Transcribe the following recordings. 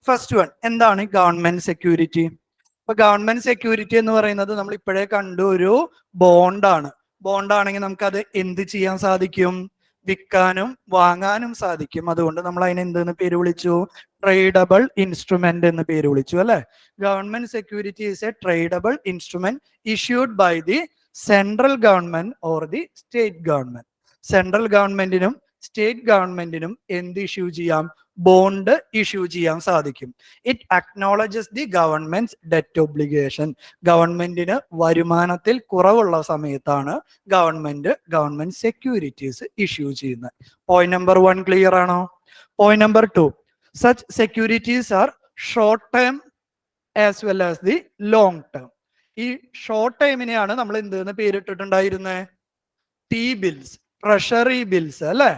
First one എന്താണ് government security? ഇപ്പൊ government security എന്ന് പറയുന്നത് നമ്മൾ ഇപ്പോഴേ കണ്ടു ഒരു ബോണ്ടാണ്. ബോണ്ടാണെങ്കിൽ നമുക്ക് അത് എന്ത് ചെയ്യാൻ സാധിക്കും? വിൽക്കാനും വാങ്ങാനും സാധിക്കും. അതുകൊണ്ട് നമ്മൾ അതിനെ എന്തെന്ന് പേര് വിളിച്ചു? ട്രേഡബിൾ ഇൻസ്ട്രുമെന്റ് എന്ന് പേര് വിളിച്ചു അല്ലെ. Government security is a tradable instrument issued by the central government or the state government. Central ഗവൺമെന്റിനും സ്റ്റേറ്റ് ഗവൺമെന്റിനും എന്ത് ഇഷ്യൂ ചെയ്യാം? ബോണ്ട് ഇഷ്യൂ ചെയ്യാൻ സാധിക്കും. It acknowledges the government debt obligation. ഗവൺമെന്റിന് വരുമാനത്തിൽ കുറവുള്ള സമയത്താണ് ഗവൺമെന്റ് സെക്യൂരിറ്റീസ് ഇഷ്യൂ ചെയ്യുന്നത്. പോയിന്റ് നമ്പർ 1 ക്ലിയർ ആണോ? Point number 2, such securities are short term as well as the long term. ഈ ഷോർട്ട് ടൈമിനെയാണ് നമ്മൾ എന്തെന്ന് പേരിട്ടിട്ടുണ്ടായിരുന്നത്? ടി ബിൽസ്, ട്രഷറി ബിൽസ് അല്ലെ.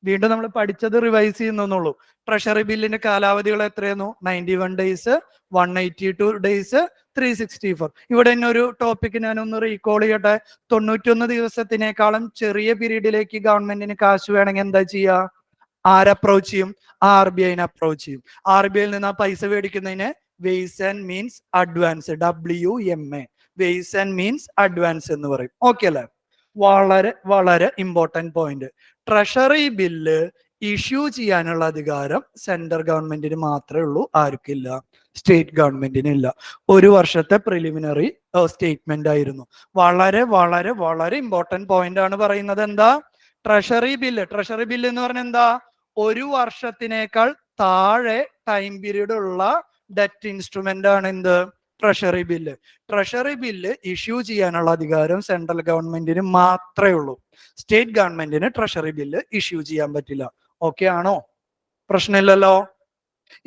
വീണ്ടും നമ്മൾ പഠിച്ചത് റിവൈസ് ചെയ്യുന്നുള്ളൂ. ട്രഷറി ബില്ലിന്റെ കാലാവധികൾ എത്രയായിരുന്നു? 91 ഡേയ്സ്, 182 ഡേയ്സ്, 364. ഇവിടെ തന്നെ ഒരു ടോപ്പിക് ഞാനൊന്ന് റീകോൾ ചെയ്യട്ടെ. 91 ദിവസത്തിനേക്കാളും ചെറിയ പീരീഡിലേക്ക് ഗവൺമെന്റിന് കാശ് വേണമെങ്കിൽ എന്താ ചെയ്യുക? ആരപ്രോച്ച് ചെയ്യും? RBI അപ്രോച്ച് ചെയ്യും. RBI നിന്ന് ആ പൈസ മേടിക്കുന്നതിന് ways and means advance, WMA, ways and means advance എന്ന് പറയും. ഓക്കെ അല്ലെ? വളരെ വളരെ important point. Treasury bill issue ചെയ്യാനുള്ള അധികാരം സെൻട്രൽ ഗവൺമെന്റിന് മാത്രമേ ഉള്ളൂ. ആർക്കില്ല? സ്റ്റേറ്റ് ഗവൺമെന്റിന് ഇല്ല. ഒരു വർഷത്തെ പ്രിലിമിനറി സ്റ്റേറ്റ്മെന്റ് ആയിരുന്നു. വളരെ വളരെ വളരെ ഇമ്പോർട്ടന്റ് പോയിന്റ് ആണ് പറയുന്നത്. എന്താ? Treasury bill. ട്രഷറി ബില്ല് എന്ന് പറഞ്ഞാൽ എന്താ? ഒരു വർഷത്തിനേക്കാൾ താഴെ ടൈം പീരീഡ് ഉള്ള ഡെറ്റ് ഇൻസ്ട്രുമെന്റ് ആണ് എന്ത്? Treasury bill. Treasury bill issue ചെയ്യാനുള്ള അധികാരം സെൻട്രൽ ഗവൺമെന്റിന് മാത്രമേ ഉള്ളൂ. സ്റ്റേറ്റ് ഗവൺമെന്റിന് ട്രഷറി ബില്ല് ഇഷ്യൂ ചെയ്യാൻ പറ്റില്ല. ഓക്കെ ആണോ? പ്രശ്നമില്ലല്ലോ.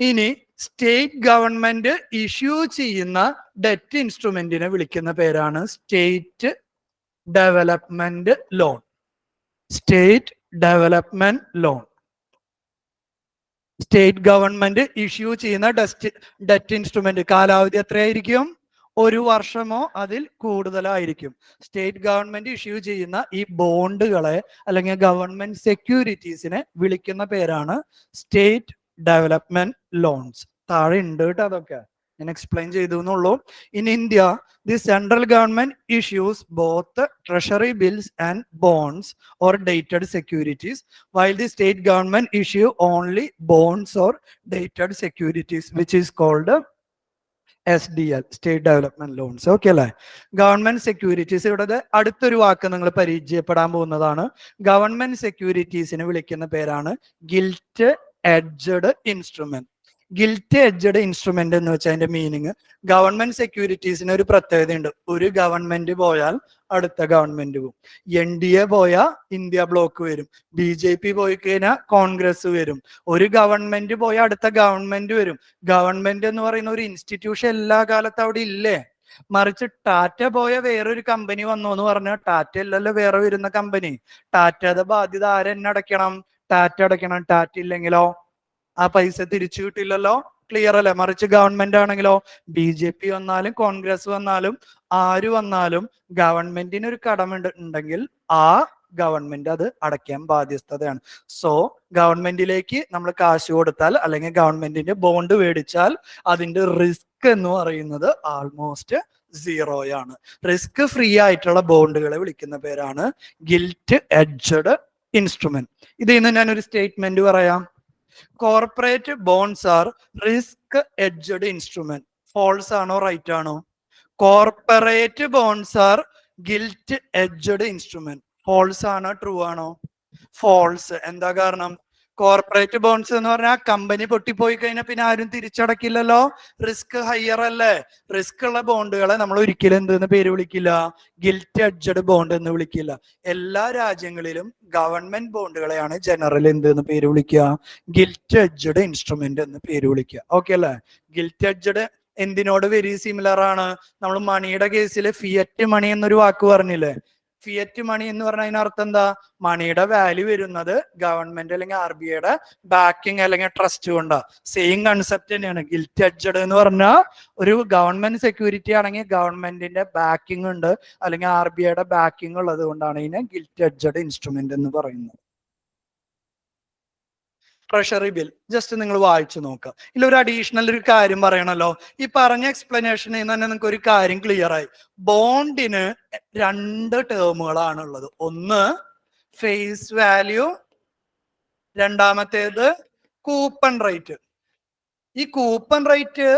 ഇനി സ്റ്റേറ്റ് ഗവൺമെന്റ് ഇഷ്യൂ ചെയ്യുന്ന ഡെറ്റ് ഇൻസ്ട്രുമെന്റിനെ വിളിക്കുന്ന പേരാണ് state development loan. State development loan. State government issue ചെയ്യുന്ന ഡെറ്റ് ഇൻസ്ട്രുമെന്റ് കാലാവധി എത്രയായിരിക്കും? ഒരു വർഷമോ അതിൽ കൂടുതലായിരിക്കും. സ്റ്റേറ്റ് ഗവൺമെന്റ് ഇഷ്യൂ ചെയ്യുന്ന ഈ ബോണ്ടുകളെ അല്ലെങ്കിൽ ഗവൺമെന്റ് സെക്യൂരിറ്റീസിനെ വിളിക്കുന്ന പേരാണ് സ്റ്റേറ്റ് ഡെവലപ്മെന്റ് ലോൺസ്. താഴെ ഉണ്ട് കേട്ടോ, അതൊക്കെ ഞാൻ എക്സ്പ്ലെയിൻ ചെയ്തു എന്നുള്ളൂ. In India, the central government issues both treasury bills and bonds or dated securities, while the state government issue only bonds or dated securities, which is called SDL, State Development Loans. Okay അല്ലേ? Government securities. ഇവിടെ അടുത്തൊരു വാക്ക് നിങ്ങൾ പരിചയപ്പെടാൻ പോകുന്നതാണ്. Government സെക്യൂരിറ്റീസിനെ വിളിക്കുന്ന പേരാണ് gilt edged instrument. Gilt edged instrument എന്ന് വെച്ചാൽ അതിന്റെ മീനിങ്, ഗവൺമെന്റ് സെക്യൂരിറ്റീസിന് ഒരു പ്രത്യേകതയുണ്ട്. ഒരു ഗവൺമെന്റ് പോയാൽ അടുത്ത ഗവൺമെന്റ് പോകും. NDA പോയാൽ ഇന്ത്യ ബ്ലോക്ക് വരും. BJP പോയി കഴിഞ്ഞാൽ കോൺഗ്രസ് വരും. ഒരു ഗവൺമെന്റ് പോയാൽ അടുത്ത ഗവൺമെന്റ് വരും. ഗവൺമെന്റ് എന്ന് പറയുന്ന ഒരു ഇൻസ്റ്റിറ്റ്യൂഷൻ എല്ലാ കാലത്തും അവിടെ ഇല്ലേ? മറിച്ച് ടാറ്റ പോയ വേറൊരു കമ്പനി വന്നു എന്ന് പറഞ്ഞാൽ ടാറ്റ അല്ലല്ലോ വേറെ വരുന്ന കമ്പനി. ടാറ്റയുടെ ബാധ്യത ആരെന്നെ അടയ്ക്കണം? ടാറ്റ അടയ്ക്കണം. ടാറ്റ ഇല്ലെങ്കിലോ ആ പൈസ തിരിച്ചു കിട്ടില്ലല്ലോ. ക്ലിയർ അല്ലേ? മറിച്ച് ഗവൺമെന്റ് ആണെങ്കിലോ BJP വന്നാലും കോൺഗ്രസ് വന്നാലും ആര് വന്നാലും ഗവൺമെന്റിന് ഒരു കടമുണ്ട് ഉണ്ടെങ്കിൽ ആ ഗവൺമെന്റ് അത് അടയ്ക്കാൻ ബാധ്യസ്ഥതയാണ്. സോ ഗവൺമെന്റിലേക്ക് നമ്മൾ കാശ് കൊടുത്താൽ അല്ലെങ്കിൽ ഗവൺമെന്റിന്റെ ബോണ്ട് മേടിച്ചാൽ അതിന്റെ റിസ്ക് എന്ന് പറയുന്നത് ആൾമോസ്റ്റ് സീറോയാണ്. റിസ്ക് ഫ്രീ ആയിട്ടുള്ള ബോണ്ടുകളെ വിളിക്കുന്ന പേരാണ് ഗിൽറ്റ് എഡ്ജഡ് ഇൻസ്ട്രുമെന്റ്. ഇതിൽ നിന്ന് ഞാനൊരു സ്റ്റേറ്റ്മെന്റ് പറയാം. Corporate bonds are risk edged instrument. False ആണോ റൈറ്റ് ആണോ? Corporate bonds are gilt edged instrument. False ആണോ ട്രൂ ആണോ? ഫോൾസ്. എന്താ കാരണം? കോർപ്പറേറ്റ് ബോണ്ട്സ് എന്ന് പറഞ്ഞാൽ കമ്പനി പൊട്ടിപ്പോയി കഴിഞ്ഞാൽ പിന്നെ ആരും തിരിച്ചടക്കില്ലല്ലോ. റിസ്ക് ഹയർ അല്ലേ? റിസ്ക് ഉള്ള ബോണ്ടുകളെ നമ്മൾ ഒരിക്കലും എന്തെന്ന് പേര് വിളിക്കില്ല? ഗിൽറ്റ് എഡ്ജഡ് ബോണ്ട് എന്ന് വിളിക്കില്ല. എല്ലാ രാജ്യങ്ങളിലും ഗവൺമെന്റ് ബോണ്ടുകളെയാണ് ജനറൽ എന്തെന്ന് പേര് വിളിക്കുക? ഗിൽറ്റ് എഡ്ജഡ് ഇൻസ്ട്രുമെന്റ് എന്ന് പേര് വിളിക്കുക. ഓക്കെ അല്ലേ? ഗിൽറ്റ് എഡ്ജഡ് എന്തിനോട് വെരി സിമിലർ ആണ്? നമ്മൾ മണിയുടെ കേസിൽ ഫിയറ്റ് മണി എന്നൊരു വാക്ക് പറഞ്ഞില്ലേ? ഫിയറ്റ് മണി എന്ന് പറഞ്ഞാൽ അതിനർത്ഥം എന്താ? മണിയുടെ വാല്യൂ വരുന്നത് ഗവൺമെന്റ് അല്ലെങ്കിൽ RBIയുടെ ബാക്കിംഗ് അല്ലെങ്കിൽ ട്രസ്റ്റ് കൊണ്ടാ. സെയിം കൺസെപ്റ്റ് തന്നെയാണ്. ഗിൽറ്റ് എഡ്ജഡ് എന്ന് പറഞ്ഞാൽ ഒരു ഗവൺമെന്റ് സെക്യൂരിറ്റി ആണെങ്കിൽ ഗവൺമെന്റിന്റെ ബാക്കിംഗ് ഉണ്ട് അല്ലെങ്കിൽ RBIയുടെ ബാക്കിംഗ് ഉള്ളത് കൊണ്ടാണ് ഇതിനെ ഗിൽറ്റ് എഡ്ജഡ് ഇൻസ്ട്രുമെന്റ് എന്ന് പറയുന്നത്. ട്രഷറി ബിൽ ജസ്റ്റ് നിങ്ങൾ വായിച്ചു നോക്കുക. ഇതിലൊരു അഡീഷണൽ ഒരു കാര്യം പറയണല്ലോ. ഈ പറഞ്ഞ എക്സ്പ്ലനേഷനിൽ നിന്ന് തന്നെ നിങ്ങൾക്ക് ഒരു കാര്യം ക്ലിയർ ആയി. ബോണ്ടിന് 2 ടേമുകളാണ് ഉള്ളത്. ഒന്ന് ഫേസ് വാല്യൂ, രണ്ടാമത്തേത് കൂപ്പൺ റേറ്റ്. ഈ കൂപ്പൺ റേറ്റ്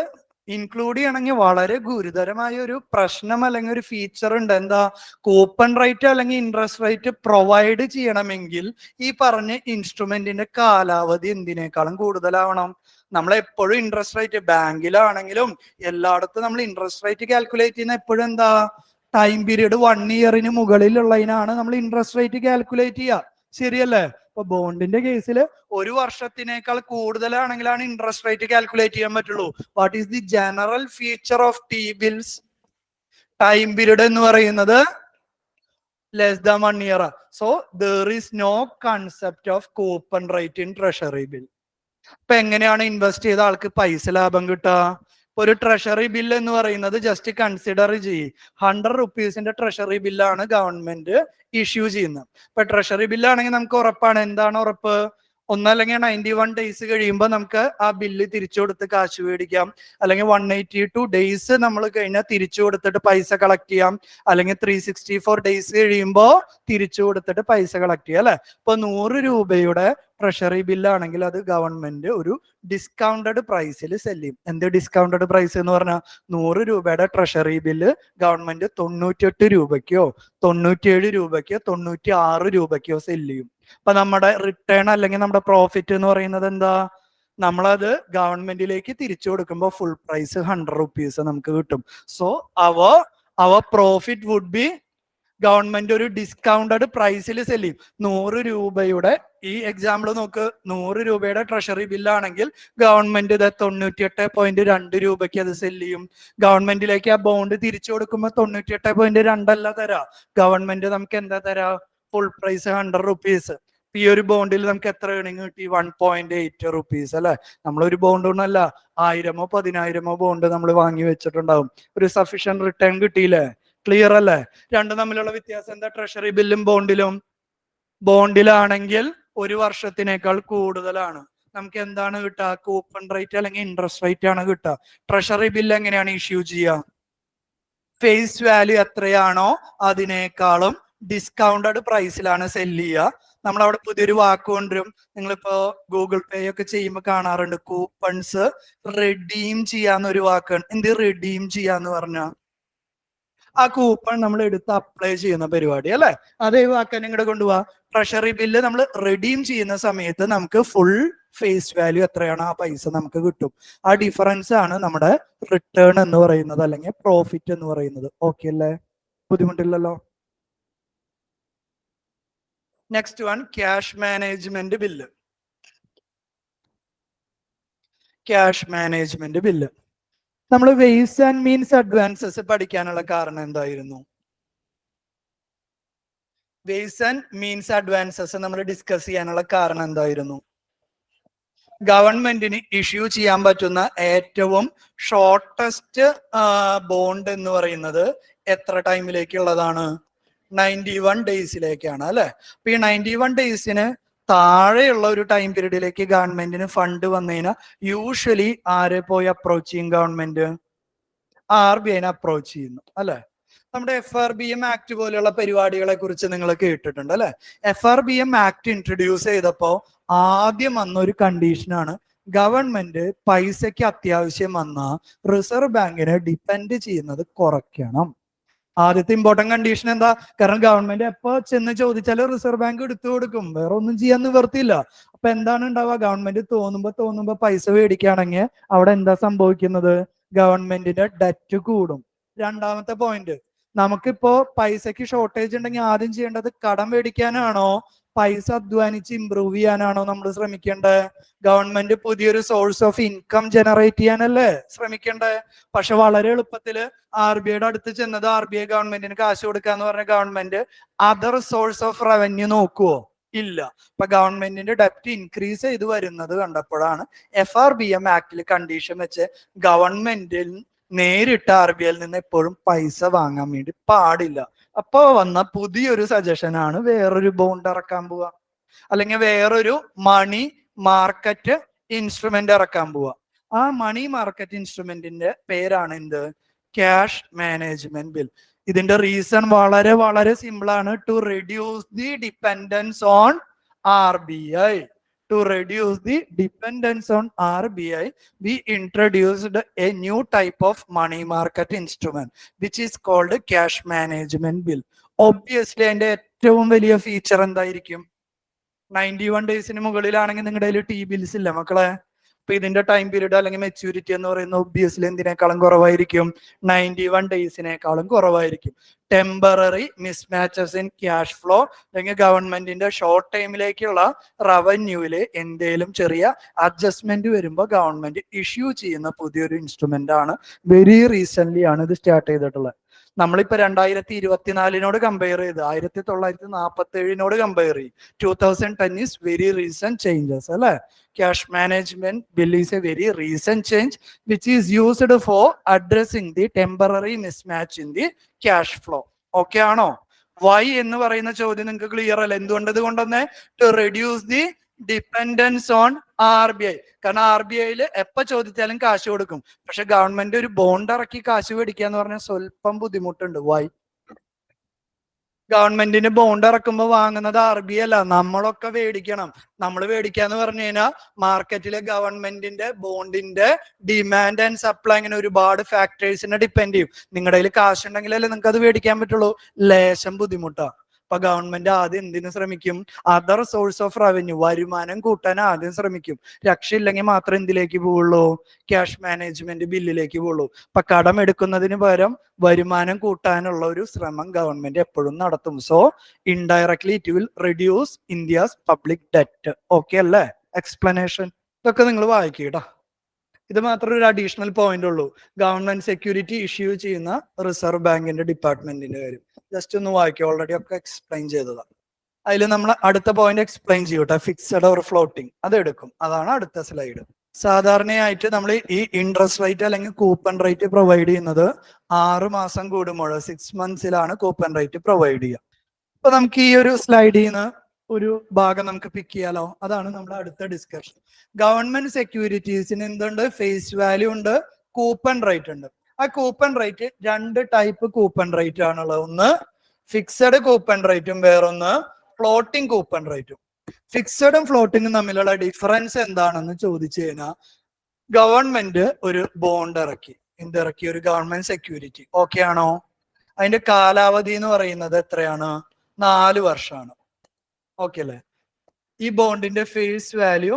ഇൻക്ലൂഡ് ചെയ്യണമെങ്കിൽ വളരെ ഗുരുതരമായ ഒരു പ്രശ്നം അല്ലെങ്കിൽ ഒരു ഫീച്ചർ ഉണ്ട്. എന്താ? കൂപ്പൺ റേറ്റ് അല്ലെങ്കിൽ ഇൻട്രസ്റ്റ് റേറ്റ് പ്രൊവൈഡ് ചെയ്യണമെങ്കിൽ ഈ പറഞ്ഞ ഇൻസ്ട്രുമെന്റിന്റെ കാലാവധി എന്തിനേക്കാളും കൂടുതലാവണം. നമ്മൾ എപ്പോഴും ഇൻട്രസ്റ്റ് റേറ്റ് ബാങ്കിലാണെങ്കിലും എല്ലായിടത്തും നമ്മൾ ഇൻട്രസ്റ്റ് റേറ്റ് കാൽക്കുലേറ്റ് ചെയ്യുന്ന എപ്പോഴും എന്താ? ടൈം പീരീഡ് 1 ഇയറിന് മുകളിലുള്ളതിനാണ് നമ്മൾ ഇൻട്രസ്റ്റ് റേറ്റ് കാൽക്കുലേറ്റ് ചെയ്യുക. ശരിയല്ലേ? ഇപ്പൊ ബോണ്ടിന്റെ കേസിൽ 1 വർഷത്തിനേക്കാൾ കൂടുതലാണെങ്കിലാണ് ഇൻട്രസ്റ്റ് റേറ്റ് കാൽക്കുലേറ്റ് ചെയ്യാൻ പറ്റുള്ളൂ. What is the general feature of T bills? Time period എന്ന് പറയുന്നത് less than 1 year. So there is no concept of coupon rate in treasury bill. ഇപ്പൊ എങ്ങനെയാണ് ഇൻവെസ്റ്റ് ചെയ്ത ആൾക്ക് പൈസ ലാഭം കിട്ടുക? ഒരു ട്രഷറി ബില്ല് എന്ന് പറയുന്നത് ജസ്റ്റ് കൺസിഡർ ചെയ്യ്, 100 റുപ്പീസിന്റെ ട്രഷറി ബില്ലാണ് ഗവൺമെന്റ് ഇഷ്യൂ ചെയ്യുന്നത്. ഇപ്പൊ ട്രഷറി ബില്ലാണെങ്കിൽ നമുക്ക് ഉറപ്പാണ്. എന്താണ് ഉറപ്പ്? ഒന്നല്ലെങ്കിൽ 91 ഡേയ്സ് കഴിയുമ്പോൾ നമുക്ക് ആ ബില്ല് തിരിച്ചു കൊടുത്ത് കാശ് മേടിക്കാം, അല്ലെങ്കിൽ 182 ഡേയ്സ് നമ്മൾ കഴിഞ്ഞാൽ തിരിച്ചു കൊടുത്തിട്ട് പൈസ കളക്ട് ചെയ്യാം, അല്ലെങ്കിൽ 364 ഡേയ്സ് കഴിയുമ്പോൾ തിരിച്ചു കൊടുത്തിട്ട് പൈസ കളക്ട് ചെയ്യാം, അല്ലെ? ഇപ്പൊ 100 രൂപയുടെ ട്രഷറി ബില്ലാണെങ്കിൽ അത് ഗവൺമെന്റ് ഒരു ഡിസ്കൗണ്ടഡ് പ്രൈസിൽ സെല്ല് ചെയ്യും. എന്ത് ഡിസ്കൗണ്ടഡ് പ്രൈസ് എന്ന് പറഞ്ഞാൽ 100 രൂപയുടെ ട്രഷറി ബില്ല് ഗവൺമെന്റ് 98 രൂപയ്ക്കോ 97 രൂപയ്ക്കോ 96 രൂപയ്ക്കോ സെല്ല് ചെയ്യും. അപ്പൊ നമ്മുടെ റിട്ടേൺ അല്ലെങ്കിൽ നമ്മുടെ പ്രോഫിറ്റ് എന്ന് പറയുന്നത് എന്താ? നമ്മളത് ഗവൺമെന്റിലേക്ക് തിരിച്ചു കൊടുക്കുമ്പോൾ ഫുൾ പ്രൈസ് 100 റുപ്പീസ് നമുക്ക് കിട്ടും. So our profit would be, government ഒരു ഡിസ്കൗണ്ടഡ് പ്രൈസിൽ സെല്ല് ചെയ്യും. 100 രൂപയുടെ ഈ എക്സാമ്പിൾ നോക്ക്. 100 രൂപയുടെ ട്രഷറി ബില്ലാണെങ്കിൽ ഗവൺമെന്റ് ഇത് 98.2 രൂപയ്ക്ക് അത് സെല്ല് ചെയ്യും. ഗവൺമെന്റിലേക്ക് ആ ബോണ്ട് തിരിച്ചു കൊടുക്കുമ്പോൾ 98.2 അല്ല തരാ. ഗവൺമെന്റ് നമുക്ക് എന്താ തരാ? Full price 100 rupees. ഈ ഒരു ബോണ്ടിൽ നമുക്ക് എത്ര ഏണിങ് കിട്ടി? 1.8 റുപ്പീസ്, അല്ലെ? നമ്മളൊരു ബോണ്ട് കൊണ്ടല്ല 1000മോ 10000മോ ബോണ്ട് നമ്മൾ വാങ്ങി വെച്ചിട്ടുണ്ടാവും. ഒരു സഫീഷ്യന്റ് റിട്ടേൺ കിട്ടിയില്ലേ? ക്ലിയർ അല്ലേ? രണ്ടും തമ്മിലുള്ള വ്യത്യാസം എന്താ? ട്രഷറി ബില്ലും ബോണ്ടിലും, ബോണ്ടിലാണെങ്കിൽ 1 വർഷത്തിനേക്കാൾ കൂടുതലാണ്. നമുക്ക് എന്താണ് കിട്ടുക? കൂപ്പൺ റേറ്റ് അല്ലെങ്കിൽ ഇൻട്രസ്റ്റ് റേറ്റ് ആണ് കിട്ടുക. ട്രഷറി ബില്ല് എങ്ങനെയാണ് ഇഷ്യൂ ചെയ്യുക? ഫേസ് വാല്യൂ എത്രയാണോ അതിനേക്കാളും ഡിസ്കൗണ്ടഡ് പ്രൈസിലാണ് സെല്ല് ചെയ്യുക. നമ്മൾ അവിടെ പുതിയൊരു വാക്ക് കൊണ്ടുവരും. നിങ്ങളിപ്പോ ഗൂഗിൾ പേ ഒക്കെ ചെയ്യുമ്പോൾ കാണാറുണ്ട്, കൂപ്പൺസ് റിഡീം ചെയ്യാന്നൊരു വാക്കാണ്. എന്ത് റിഡീം ചെയ്യാന്ന് പറഞ്ഞാൽ ആ കൂപ്പൺ നമ്മൾ എടുത്ത് അപ്ലൈ ചെയ്യുന്ന പരിപാടി, അല്ലെ? അതേ വാക്കാൻ ഇങ്ങോട്ട് കൊണ്ടുപോവാ. ട്രഷറി ബില്ല് നമ്മൾ റിഡീം ചെയ്യുന്ന സമയത്ത് നമുക്ക് ഫുൾ ഫേസ് വാല്യൂ എത്രയാണോ ആ പൈസ നമുക്ക് കിട്ടും. ആ ഡിഫറൻസ് ആണ് നമ്മുടെ റിട്ടേൺ എന്ന് പറയുന്നത് അല്ലെങ്കിൽ പ്രോഫിറ്റ് എന്ന് പറയുന്നത്. ഓക്കെ അല്ലേ? ബുദ്ധിമുട്ടില്ലല്ലോ? Next one, cash management bill. Cash management bill നമ്മൾ വെയ്സ് ആൻഡ് മീൻസ് അഡ്വാൻസസ് പഠിക്കാനുള്ള കാരണം എന്തായിരുന്നു? വെയ്സ് ആൻഡ് മീൻസ് അഡ്വാൻസസ് നമ്മൾ ഡിസ്കസ് ചെയ്യാനുള്ള കാരണം എന്തായിരുന്നു? ഗവൺമെന്റിന് ഇഷ്യൂ ചെയ്യാൻ പറ്റുന്ന ഏറ്റവും ഷോർട്ടസ്റ്റ് ബോണ്ട് എന്ന് പറയുന്നത് എത്ര ടൈമിലേക്കുള്ളതാണ്? 91 ഡേയ്സിലേക്കാണ്, അല്ലെ? അപ്പൊ ഈ 91 ഡേയ്സിന് താഴെയുള്ള ഒരു ടൈം പീരീഡിലേക്ക് ഗവൺമെന്റിന് ഫണ്ട് വന്നതിനാൽ യൂഷ്വലി ആരെ പോയി അപ്രോച്ച് ചെയ്യും? ഗവൺമെന്റ് RBIനെ അപ്രോച്ച് ചെയ്യുന്നു, അല്ലെ? നമ്മുടെ FRBM ആക്ട് പോലെയുള്ള പരിപാടികളെ കുറിച്ച് നിങ്ങൾ കേട്ടിട്ടുണ്ട്, അല്ലെ? FRBM ആക്ട് ഇൻട്രൊഡ്യൂസ് ചെയ്തപ്പോ ആദ്യം വന്ന ഒരു കണ്ടീഷനാണ് ഗവൺമെന്റ് പൈസയ്ക്ക് അത്യാവശ്യം വന്ന റിസർവ് ബാങ്കിനെ ഡിപ്പെൻഡ് ചെയ്യുന്നത് കുറയ്ക്കണം. ആദ്യത്തെ ഇമ്പോർട്ടന്റ് കണ്ടീഷൻ എന്താ? കാരണം ഗവൺമെന്റ് എപ്പോ ചെന്ന് ചോദിച്ചാലും റിസർവ് ബാങ്ക് എടുത്തു കൊടുക്കും, വേറെ ഒന്നും ചെയ്യാൻ നിവർത്തിയില്ല. അപ്പൊ എന്താണ് ഉണ്ടാവുക? ഗവൺമെന്റ് തോന്നുമ്പോ പൈസ മേടിക്കുകയാണെങ്കിൽ അവിടെ എന്താ സംഭവിക്കുന്നത്? ഗവൺമെന്റിന്റെ ഡെറ്റ് കൂടും. രണ്ടാമത്തെ പോയിന്റ്, നമുക്കിപ്പോ പൈസക്ക് ഷോർട്ടേജ് ഉണ്ടെങ്കിൽ ആദ്യം ചെയ്യേണ്ടത് കടം മേടിക്കാനാണോ പൈസ അധ്വാനിച്ച് ഇംപ്രൂവ് ചെയ്യാനാണോ നമ്മൾ ശ്രമിക്കേണ്ടത്? ഗവൺമെന്റ് പുതിയൊരു സോഴ്സ് ഓഫ് ഇൻകം ജനറേറ്റ് ചെയ്യാനല്ലേ ശ്രമിക്കേണ്ടത്? പക്ഷെ വളരെ എളുപ്പത്തില് RBIയുടെ അടുത്ത് ചെന്നത് RBI ഗവൺമെന്റിന് കാശ് കൊടുക്കാന്ന് പറഞ്ഞ government other source of revenue നോക്കുവോ? ഇല്ല. ഇപ്പൊ ഗവൺമെന്റിന്റെ ഡെപ്റ്റ് ഇൻക്രീസ് ചെയ്ത് വരുന്നത് കണ്ടപ്പോഴാണ് FRBM ആക്ടിൽ കണ്ടീഷൻ വെച്ച് ഗവൺമെന്റിൽ നേരിട്ട് RBIയിൽ നിന്ന് എപ്പോഴും പൈസ വാങ്ങാൻ വേണ്ടി പാടില്ല. അപ്പൊ വന്ന പുതിയൊരു സജഷൻ ആണ് വേറൊരു ബോണ്ട് ഇറക്കാൻ പോവുക, അല്ലെങ്കിൽ വേറൊരു മണി മാർക്കറ്റ് ഇൻസ്ട്രുമെന്റ് ഇറക്കാൻ പോവാ. ആ മണി മാർക്കറ്റ് ഇൻസ്ട്രുമെന്റിന്റെ പേരാണ് എന്ത്? Cash management bill. ഇതിന്റെ റീസൺ വളരെ വളരെ സിമ്പിൾ ആണ്. To reduce the dependence on RBI. To reduce the dependence on RBI, we introduced a new type of money market instrument, which is called cash management bill. Obviously, അതിന്റെ ഏറ്റവും വലിയ feature എന്തായിരിക്കും? 91 ഡേയ്സിന് മുകളിലാണെങ്കിൽ നിങ്ങളുടെ കയ്യിൽ T-bills ഇല്ല മക്കളെ. അപ്പൊ ഇതിന്റെ ടൈം പീരീഡ് അല്ലെങ്കിൽ മെച്യൂരിറ്റി എന്ന് പറയുന്നത് ഒബ്വിയസ്ലി എന്തിനേക്കാളും കുറവായിരിക്കും? 91 ഡേയ്സിനേക്കാളും കുറവായിരിക്കും. ടെമ്പററി മിസ്മാച്ചസ് ഇൻ ക്യാഷ് ഫ്ലോ അല്ലെങ്കിൽ ഗവൺമെന്റിന്റെ ഷോർട്ട് ടൈമിലേക്കുള്ള റവന്യൂവില് എന്തേലും ചെറിയ അഡ്ജസ്റ്റ്മെന്റ് വരുമ്പോൾ ഗവൺമെന്റ് ഇഷ്യൂ ചെയ്യുന്ന പുതിയൊരു ഇൻസ്ട്രുമെന്റ് ആണ്. വെരി റീസെന്റ് ആണ് ഇത് സ്റ്റാർട്ട് ചെയ്തിട്ടുള്ളത്. നമ്മളിപ്പോ 2024 കമ്പയർ ചെയ്ത് 1947 കമ്പയർ ചെയ്യും. 2010 ഈസ് വെരി റീസെന്റ് ചേഞ്ചസ് അല്ലെ. Cash management bill is a very recent change which is used for addressing the temporary mismatch in the cash flow. Okay ആണോ? Why എന്ന് പറയുന്ന ചോദ്യം നിങ്ങൾക്ക് ക്ലിയർ അല്ല. എന്തുകൊണ്ടത് കൊണ്ടുവന്നേ? To reduce the dependence on RBI. കാരണം RBIയിൽ എപ്പോ ചോദിച്ചാലും കാശ് കൊടുക്കും. പക്ഷെ ഗവൺമെന്റ് ഒരു ബോണ്ട് ഇറക്കി കാശ് മേടിക്കുക എന്ന് പറഞ്ഞാൽ സ്വല്പം ബുദ്ധിമുട്ടുണ്ട്. വൈ? ഗവൺമെന്റിന് ബോണ്ട് ഇറക്കുമ്പോൾ വാങ്ങുന്നത് RBI അല്ല, നമ്മളൊക്കെ മേടിക്കണം. നമ്മൾ മേടിക്കാന്ന് പറഞ്ഞു കഴിഞ്ഞാൽ മാർക്കറ്റിലെ ഗവൺമെന്റിന്റെ ബോണ്ടിന്റെ ഡിമാൻഡ് ആൻഡ് സപ്ലൈ അങ്ങനെ ഒരുപാട് ഫാക്ടേഴ്സിനെ ഡിപ്പെൻഡ് ചെയ്യും. നിങ്ങളുടെ കയ്യിൽ കാശ് ഉണ്ടെങ്കിലല്ലേ നിങ്ങൾക്ക് അത് മേടിക്കാൻ പറ്റുള്ളൂ. ലേശം ബുദ്ധിമുട്ടാ. അപ്പൊ ഗവൺമെന്റ് ആദ്യം എന്തിനു ശ്രമിക്കും? അതർ സോഴ്സ് ഓഫ് റവന്യൂ, വരുമാനം കൂട്ടാൻ ആദ്യം ശ്രമിക്കും. രക്ഷയില്ലെങ്കിൽ മാത്രം എന്തിലേക്ക് പോവുള്ളൂ? ക്യാഷ് മാനേജ്മെന്റ് ബില്ലിലേക്ക് പോവുള്ളൂ. അപ്പൊ കടം എടുക്കുന്നതിന് പകരം വരുമാനം കൂട്ടാനുള്ള ഒരു ശ്രമം ഗവൺമെന്റ് എപ്പോഴും നടത്തും. So indirectly it will reduce India's public debt. Okay അല്ലേ? എക്സ്പ്ലനേഷൻ ഇതൊക്കെ നിങ്ങൾ വായിക്കട്ടോ. ഇത് മാത്രം ഒരു അഡീഷണൽ പോയിന്റ് ഉള്ളൂ. ഗവൺമെന്റ് സെക്യൂരിറ്റി ഇഷ്യൂ ചെയ്യുന്ന റിസർവ് ബാങ്കിന്റെ ഡിപ്പാർട്ട്മെന്റിന്റെ കാര്യം ജസ്റ്റ് ഒന്ന് വായിക്കുക. ഓൾറെഡി ഒക്കെ എക്സ്പ്ലെയിൻ ചെയ്തതാണ്. അതിൽ നമ്മൾ അടുത്ത പോയിന്റ് എക്സ്പ്ലെയിൻ ചെയ്യൂട്ടെ. ഫിക്സഡ് ഓർ ഫ്ലോട്ടിംഗ് അത് എടുക്കും. അതാണ് അടുത്ത സ്ലൈഡ്. സാധാരണയായിട്ട് നമ്മൾ ഈ ഇൻട്രസ്റ്റ് റേറ്റ് അല്ലെങ്കിൽ കൂപ്പൺ റേറ്റ് പ്രൊവൈഡ് ചെയ്യുന്നത് 6 മാസം കൂടുമ്പോൾ 6 മന്ത്സിലാണ് കൂപ്പൺ റേറ്റ് പ്രൊവൈഡ് ചെയ്യുക. അപ്പൊ നമുക്ക് ഈ ഒരു സ്ലൈഡിൽ നിന്ന് ഒരു ഭാഗം നമുക്ക് പിക്ക് ചെയ്യാലോ. അതാണ് നമ്മുടെ അടുത്ത ഡിസ്കഷൻ. ഗവൺമെന്റ് സെക്യൂരിറ്റീസിന് എന്തുണ്ട്? ഫേസ് വാല്യൂ ഉണ്ട്, കൂപ്പൺ റേറ്റ് ഉണ്ട്. ആ coupon rate 2 type coupon rate ആണുള്ളത്. ഒന്ന് ഫിക്സഡ് കൂപ്പൺ റേറ്റും വേറൊന്ന് ഫ്ലോട്ടിംഗ് കൂപ്പൺ റേറ്റും. ഫിക്സഡും ഫ്ലോട്ടിങ്ങും തമ്മിലുള്ള ഡിഫറൻസ് എന്താണെന്ന് ചോദിച്ചു കഴിഞ്ഞാൽ, ഗവൺമെന്റ് ഒരു ബോണ്ട് ഇറക്കി. എന്തിറക്കി? ഒരു ഗവൺമെന്റ് സെക്യൂരിറ്റി. ഓക്കെ ആണോ? അതിന്റെ കാലാവധി എന്ന് പറയുന്നത് എത്രയാണ്? 4 വർഷമാണ്. ഓക്കെ അല്ലേ? ഈ ബോണ്ടിന്റെ ഫേസ് വാല്യൂ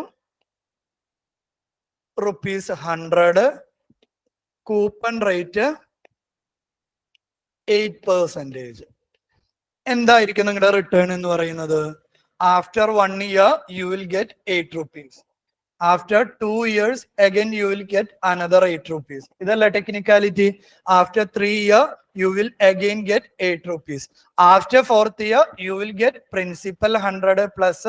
₹100, കൂപ്പൺ റേറ്റ് 8%. എന്തായിരിക്കും നിങ്ങളുടെ റിട്ടേൺ എന്ന് പറയുന്നത്? After 1 year you will get 8 rupees. After 2 years again you will get another 8 rupees. ഇതല്ല technicality. After 3 years you will again get 8 rupees. After 4th year you will get principal 100 plus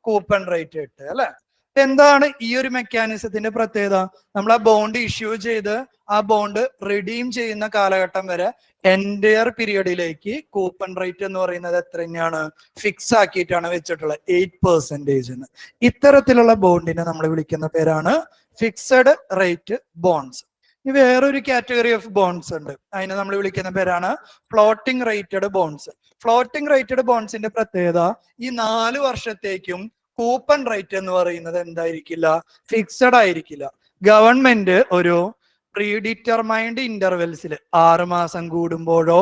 coupon rate 8 അല്ലെ? എന്താണ് ഈ ഒരു മെക്കാനിസത്തിന്റെ പ്രത്യേകത? നമ്മൾ ആ bond issue ചെയ്ത് ആ ബോണ്ട് റിഡീം ചെയ്യുന്ന കാലഘട്ടം വരെ എൻറ്റയർ പീരിയഡിലേക്ക് കൂപ്പൺ റേറ്റ് എന്ന് പറയുന്നത് എത്ര തന്നെയാണ്? ഫിക്സ് ആക്കിയിട്ടാണ് വെച്ചിട്ടുള്ളത്, 8%. ഇത്തരത്തിലുള്ള ബോണ്ടിനെ നമ്മൾ വിളിക്കുന്ന പേരാണ് ഫിക്സഡ് റേറ്റ് ബോണ്ട്സ്. ഇനി വേറൊരു കാറ്റഗറി ഓഫ് ബോണ്ട്സ് ഉണ്ട്. അതിനെ നമ്മൾ വിളിക്കുന്ന പേരാണ് floating rated bonds. Floating rated ബോണ്ട്സിന്റെ പ്രത്യേകത, ഈ 4 വർഷത്തേക്കും കൂപ്പൺ റേറ്റ് എന്ന് പറയുന്നത് എന്തായിരിക്കില്ല? ഫിക്സഡ് ആയിരിക്കില്ല. ഗവൺമെന്റ് ഒരു പ്രീഡിറ്റർമൈൻഡ് ഇന്റർവെൽസിൽ 6 മാസം കൂടുമ്പോഴോ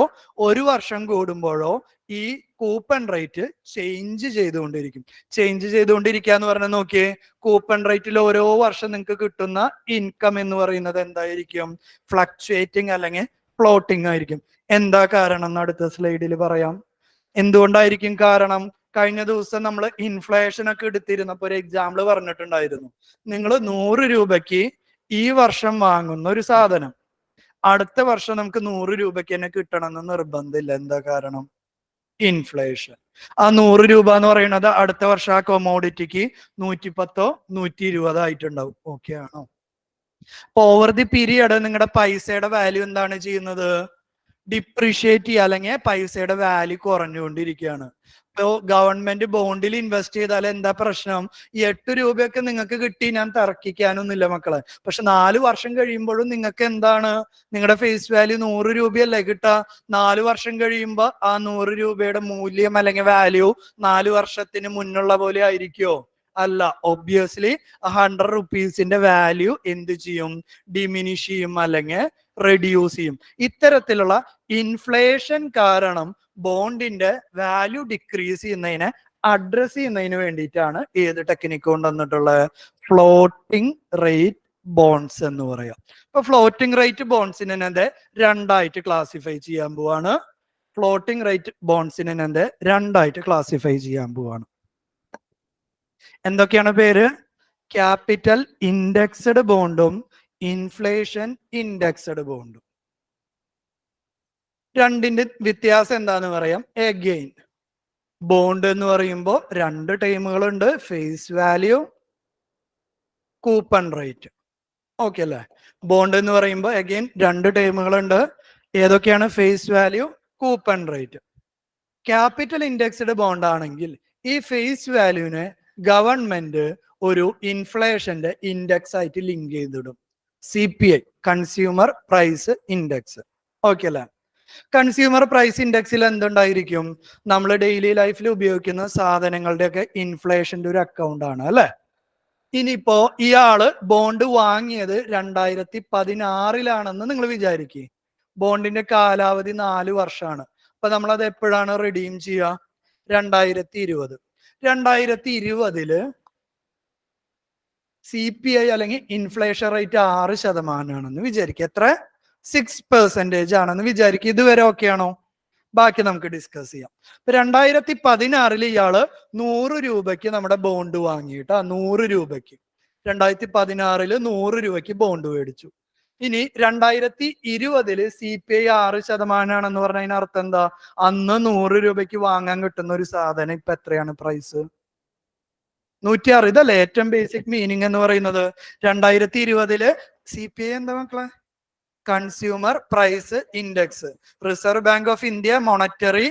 1 വർഷം കൂടുമ്പോഴോ ഈ കൂപ്പൺ റേറ്റ് ചേഞ്ച് ചെയ്തുകൊണ്ടിരിക്കും. ചേഞ്ച് ചെയ്തുകൊണ്ടിരിക്കുക എന്ന് പറഞ്ഞാൽ നോക്കിയേ, കൂപ്പൺ റേറ്റിൽ ഓരോ വർഷം നിങ്ങൾക്ക് കിട്ടുന്ന ഇൻകം എന്ന് പറയുന്നത് എന്തായിരിക്കും? ഫ്ലക്ച്വേറ്റിംഗ് അല്ലെങ്കിൽ ഫ്ലോട്ടിംഗ് ആയിരിക്കും. എന്താ കാരണം എന്ന് അടുത്ത സ്ലൈഡിൽ പറയാം. എന്തുകൊണ്ടായിരിക്കും കാരണം? കഴിഞ്ഞ ദിവസം നമ്മൾ ഇൻഫ്ലേഷൻ ഒക്കെ എടുത്തിരുന്നപ്പോൾ ഒരു എക്സാമ്പിൾ പറഞ്ഞിട്ടുണ്ടായിരുന്നു. നിങ്ങൾ 100 രൂപയ്ക്ക് ഈ വർഷം വാങ്ങുന്ന ഒരു സാധനം അടുത്ത വർഷം നമുക്ക് 100 രൂപയ്ക്ക് തന്നെ കിട്ടണമെന്ന് നിർബന്ധമില്ല. എന്താ കാരണം? ഇൻഫ്ലേഷൻ. ആ 100 രൂപ എന്ന് പറയുന്നത് അടുത്ത വർഷം ആ കൊമോഡിറ്റിക്ക് 110 120 ആയിട്ടുണ്ടാവും. ഓക്കെ ആണോ? ഓവർ ദി പീരിയഡ് നിങ്ങളുടെ പൈസയുടെ വാല്യൂ എന്താണ് ചെയ്യുന്നത്? ഡിപ്രീഷിയേറ്റ് ചെയ്യുക, അല്ലെങ്കിൽ പൈസയുടെ വാല്യൂ കുറഞ്ഞുകൊണ്ടിരിക്കുകയാണ്. ഇപ്പോ ഗവൺമെന്റ് ബോണ്ടിൽ ഇൻവെസ്റ്റ് ചെയ്താൽ എന്താ പ്രശ്നം? ഈ 8 രൂപയൊക്കെ നിങ്ങൾക്ക് കിട്ടി, ഞാൻ തർക്കിക്കാനൊന്നുമില്ല മക്കളെ. പക്ഷെ 4 വർഷം കഴിയുമ്പോഴും നിങ്ങൾക്ക് എന്താണ്? നിങ്ങളുടെ ഫേസ് വാല്യൂ 100 രൂപയല്ലേ കിട്ടുക. 4 വർഷം കഴിയുമ്പോൾ ആ 100 രൂപയുടെ മൂല്യം അല്ലെങ്കിൽ വാല്യൂ 4 വർഷത്തിന് മുന്നുള്ള പോലെ ആയിരിക്കുമോ? അല്ല. ഒബ്വിയസ്ലി 100 റുപ്പീസിന്റെ വാല്യൂ എന്ത് ചെയ്യും? ഡിമിനിഷ് ചെയ്യും അല്ലെങ്കിൽ റെഡ്യൂസ് ചെയ്യും. ഇത്തരത്തിലുള്ള ഇൻഫ്ലേഷൻ കാരണം ബോണ്ടിന്റെ വാല്യൂ ഡിക്രീസ് ചെയ്യുന്നതിനെ അഡ്രസ് ചെയ്യുന്നതിന് വേണ്ടിയിട്ടാണ് ഏത് ടെക്നിക്ക് കൊണ്ടുവന്നിട്ടുള്ളത്? ഫ്ലോട്ടിംഗ് റേറ്റ് ബോണ്ട്സ് എന്ന് പറയാം. ഇപ്പൊ ഫ്ലോട്ടിംഗ് റേറ്റ് ബോണ്ട്സിനെ എന്ത് രണ്ടായിട്ട് ക്ലാസിഫൈ ചെയ്യാൻ പോവാണ്. ഫ്ലോട്ടിംഗ് റേറ്റ് ബോണ്ട്സിനെ എന്ത് രണ്ടായിട്ട് ക്ലാസിഫൈ ചെയ്യാൻ പോവാണ്. എന്തൊക്കെയാണ് പേര്? ക്യാപിറ്റൽ ഇൻഡെക്സ്ഡ് ബോണ്ടും ഇൻഫ്ലേഷൻ ഇൻഡെക്സ്ഡ് ബോണ്ടും. രണ്ടിന്റെ വ്യത്യാസം എന്താന്ന് പറയാം. എഗെയിൻ ബോണ്ട് എന്ന് പറയുമ്പോൾ 2 ടൈമുകളുണ്ട്, face value, coupon rate. Okay അല്ലേ? ബോണ്ട് എന്ന് പറയുമ്പോൾ അഗെയിൻ 2 ടൈമുകളുണ്ട്. ഏതൊക്കെയാണ്? Face value, coupon rate. Capital indexed bond ആണെങ്കിൽ ഈ ഫേസ് വാല്യൂവിനെ ഗവൺമെന്റ് ഒരു ഇൻഫ്ലേഷന്റെ ഇൻഡെക്സ് ആയിട്ട് ലിങ്ക് ചെയ്തിടും. CPI, consumer price index. Okay അല്ലേ? കൺസ്യൂമർ പ്രൈസ് ഇൻഡെക്സിൽ എന്തുണ്ടായിരിക്കും? നമ്മൾ ഡെയിലി ലൈഫിൽ ഉപയോഗിക്കുന്ന സാധനങ്ങളുടെയൊക്കെ ഇൻഫ്ലേഷന്റെ ഒരു അക്കൗണ്ട് ആണ് അല്ലെ? ഇനിയിപ്പോ ഇയാള് ബോണ്ട് വാങ്ങിയത് 2016 നിങ്ങൾ വിചാരിക്കുക. ബോണ്ടിന്റെ കാലാവധി 4 വർഷമാണ്. അപ്പൊ നമ്മൾ അത് എപ്പോഴാണ് റിഡീം ചെയ്യുക? 2020. 2020 CPI അല്ലെങ്കിൽ ഇൻഫ്ലേഷൻ റേറ്റ് 6% വിചാരിക്കുക. എത്ര? 6% ആണെന്ന് വിചാരിക്കുക. ഇതുവരെ ഓക്കെ ആണോ? ബാക്കി നമുക്ക് ഡിസ്കസ് ചെയ്യാം. 2016 ഇയാള് 100 രൂപയ്ക്ക് നമ്മുടെ ബോണ്ട് വാങ്ങിയിട്ടാ. 100 രൂപയ്ക്ക് 2016 100 രൂപയ്ക്ക് ബോണ്ട് മേടിച്ചു. ഇനി 2020 CPI 6% പറഞ്ഞതിന് അർത്ഥം എന്താ? അന്ന് 100 രൂപയ്ക്ക് വാങ്ങാൻ കിട്ടുന്ന ഒരു സാധനം ഇപ്പൊ എത്രയാണ് പ്രൈസ്? 106. ഇതല്ലേ ഏറ്റവും ബേസിക് മീനിങ് എന്ന് പറയുന്നത്. 2020 CPI എന്താ മക്കളെ? Consumer price index. Reserve bank of India monetary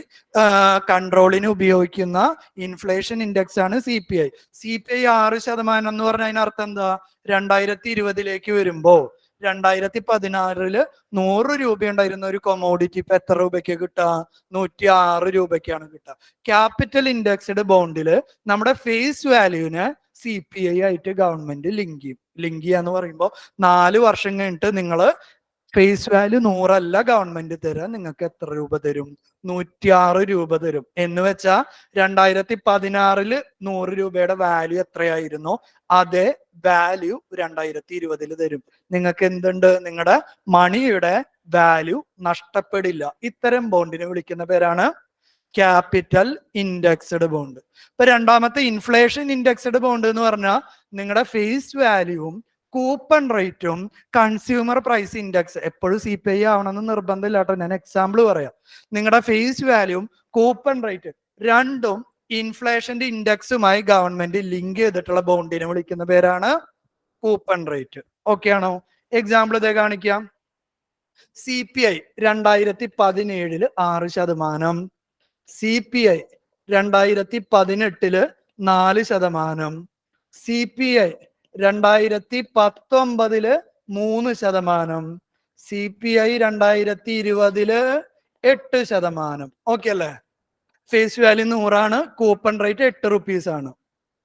കൺട്രോളിന് ഉപയോഗിക്കുന്ന ഇൻഫ്ലേഷൻ ഇൻഡെക്സ് ആണ് CPI. CPI 6% എന്ന് പറഞ്ഞ അതിനർത്ഥം എന്താ? 2020 വരുമ്പോ 2016 100 രൂപ ഉണ്ടായിരുന്ന ഒരു കൊമോഡിറ്റി ഇപ്പൊ എത്ര രൂപയ്ക്ക് കിട്ടുക? 106 രൂപയ്ക്കാണ് കിട്ടുക. ക്യാപിറ്റൽ ഇൻഡെക്സ്ഡ് ബോണ്ടില് നമ്മുടെ ഫേസ് വാല്യൂവിന് CPI ആയിട്ട് ഗവൺമെന്റ് ലിങ്ക് ചെയ്യും. ലിങ്ക് ചെയ്യാന്ന് പറയുമ്പോൾ 4 വർഷം കഴിഞ്ഞിട്ട് നിങ്ങൾ ഫേസ് വാല്യൂ 100 അല്ല ഗവൺമെന്റ് തരാം, നിങ്ങൾക്ക് എത്ര രൂപ തരും? 106 രൂപ തരും. എന്ന് വെച്ചാ 2016 100 രൂപയുടെ വാല്യൂ എത്രയായിരുന്നു? അതേ വാല്യൂ 2020 തരും. നിങ്ങൾക്ക് എന്തുണ്ട്? നിങ്ങളുടെ മണിയുടെ വാല്യൂ നഷ്ടപ്പെടില്ല. ഇത്തരം ബോണ്ടിനെ വിളിക്കുന്ന പേരാണ് ക്യാപിറ്റൽ ഇൻഡെക്സ്ഡ് ബോണ്ട്. ഇപ്പൊ രണ്ടാമത്തെ ഇൻഫ്ലേഷൻ ഇൻഡെക്സ്ഡ് ബോണ്ട് എന്ന് പറഞ്ഞാൽ നിങ്ങളുടെ ഫേസ് വാല്യൂവും കൂപ്പൺ റേറ്റും കൺസ്യൂമർ പ്രൈസ് ഇൻഡെക്സ് എപ്പോഴും CPI ആവണമെന്ന് നിർബന്ധമില്ല കേട്ടോ. ഞാൻ എക്സാമ്പിൾ പറയാം. നിങ്ങളുടെ ഫേസ് വാല്യൂവും കൂപ്പൺ റേറ്റ് രണ്ടും ഇൻഫ്ലേഷന്റെ ഇൻഡെക്സുമായി ഗവൺമെന്റ് ലിങ്ക് ചെയ്തിട്ടുള്ള ബോണ്ടിനെ വിളിക്കുന്ന പേരാണ് കൂപ്പൺ റേറ്റ്. ഓക്കെ ആണോ? എക്സാമ്പിൾ ഇതേ കാണിക്കാം. CPI 2017 6%, CPI 2018 4%, CPI 2019 3%, CPI 2020 8%. Okay അല്ലേ? ഫേസ് വാല്യൂ 100 ആണ്, കൂപ്പൺ റേറ്റ് 8 റുപ്പീസ് ആണ്.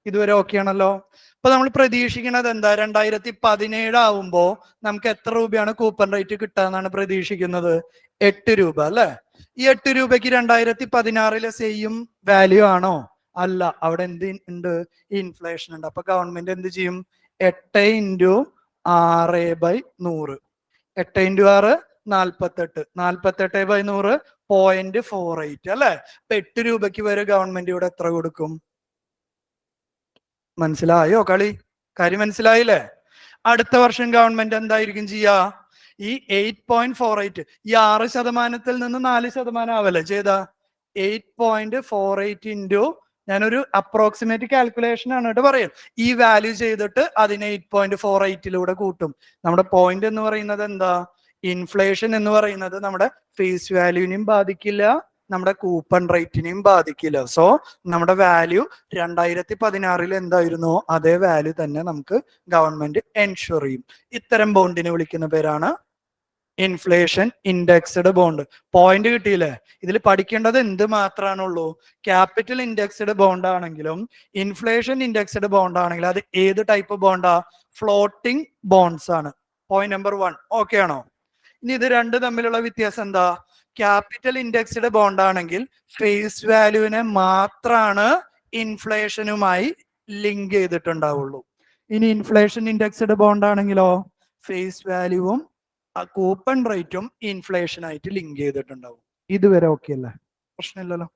ഇതുവരെ ഓക്കെ ആണല്ലോ? അപ്പൊ നമ്മൾ പ്രതീക്ഷിക്കുന്നത് എന്താ? 2017 ആവുമ്പോ നമുക്ക് എത്ര രൂപയാണ് കൂപ്പൺ റേറ്റ് കിട്ടാന്നാണ് പ്രതീക്ഷിക്കുന്നത്? 8 രൂപ അല്ലെ? ഈ 8 രൂപയ്ക്ക് 2016 സെയിം വാല്യൂ ആണോ? അല്ല. അവിടെ എന്ത് ഉണ്ട്? ഇൻഫ്ലേഷൻ ഉണ്ട്. അപ്പൊ ഗവൺമെന്റ് എന്ത് ചെയ്യും? 8 ഇൻറ്റു 6/100. 8 ഇൻറ്റു 6 48. 48/100 0.48 അല്ലെ? അപ്പൊ 8 രൂപയ്ക്ക് വരെ ഗവൺമെന്റ് ഇവിടെ എത്ര കൊടുക്കും? മനസ്സിലായോ കളി? കാര്യം മനസ്സിലായില്ലേ? അടുത്ത വർഷം ഗവൺമെന്റ് എന്തായിരിക്കും ചെയ്യുക? ഈ 8.48 ഈ 6%-ൽ നിന്ന് 4% ആവല്ലേ ചെയ്ത? 8.48 ഇൻറ്റു ഞാനൊരു അപ്രോക്സിമേറ്റ് കാൽക്കുലേഷൻ ആണ് കേട്ടോ പറയാം. ഈ വാല്യൂ ചെയ്തിട്ട് അതിനെ 8.48 കൂട്ടും. നമ്മുടെ പോയിന്റ് എന്ന് പറയുന്നത് എന്താ? ഇൻഫ്ലേഷൻ എന്ന് പറയുന്നത് നമ്മുടെ ഫേസ് വാല്യൂവിനെയും ബാധിക്കില്ല, നമ്മുടെ കൂപ്പൺ റേറ്റിനെയും ബാധിക്കില്ല. സോ നമ്മുടെ വാല്യൂ 2016 എന്തായിരുന്നോ അതേ വാല്യൂ തന്നെ നമുക്ക് ഗവൺമെന്റ് എൻഷുർ ചെയ്യും. ഇത്തരം ബോണ്ടിനെ വിളിക്കുന്ന പേരാണ് ഇൻഫ്ലേഷൻ ഇൻഡെക്സ്ഡ് ബോണ്ട്. പോയിന്റ് കിട്ടിയില്ലേ? ഇതിൽ പഠിക്കേണ്ടത് എന്ത് മാത്രമാണുള്ളൂ? ക്യാപിറ്റൽ ഇൻഡെക്സ്ഡ് ബോണ്ട് ആണെങ്കിലും ഇൻഫ്ലേഷൻ ഇൻഡെക്സ്ഡ് ബോണ്ട് ആണെങ്കിലും അത് ഏത് ടൈപ്പ് ബോണ്ടാ? ഫ്ലോട്ടിംഗ് ബോണ്ട്സ് ആണ്. പോയിന്റ് നമ്പർ 1 ഓക്കെ ആണോ? ഇനി ഇത് രണ്ട് തമ്മിലുള്ള വ്യത്യാസം എന്താ? ക്യാപിറ്റൽ ഇൻഡെക്സ്ഡ് ബോണ്ട് ആണെങ്കിൽ ഫേസ് വാല്യൂവിനെ മാത്രമാണ് ഇൻഫ്ലേഷനുമായി ലിങ്ക് ചെയ്തിട്ടുണ്ടാവുള്ളൂ. ഇനി ഇൻഫ്ലേഷൻ ഇൻഡെക്സ്ഡ് ബോണ്ട് ആണെങ്കിലോ ഫേസ് വാല്യൂവും കൂപ്പൺ റേറ്റും ഇൻഫ്ലേഷൻ ആയിട്ട് ലിങ്ക് ചെയ്തിട്ടുണ്ടാവും. ഇതുവരെ ഓക്കെ അല്ലേ? പ്രശ്നമില്ലല്ലോ.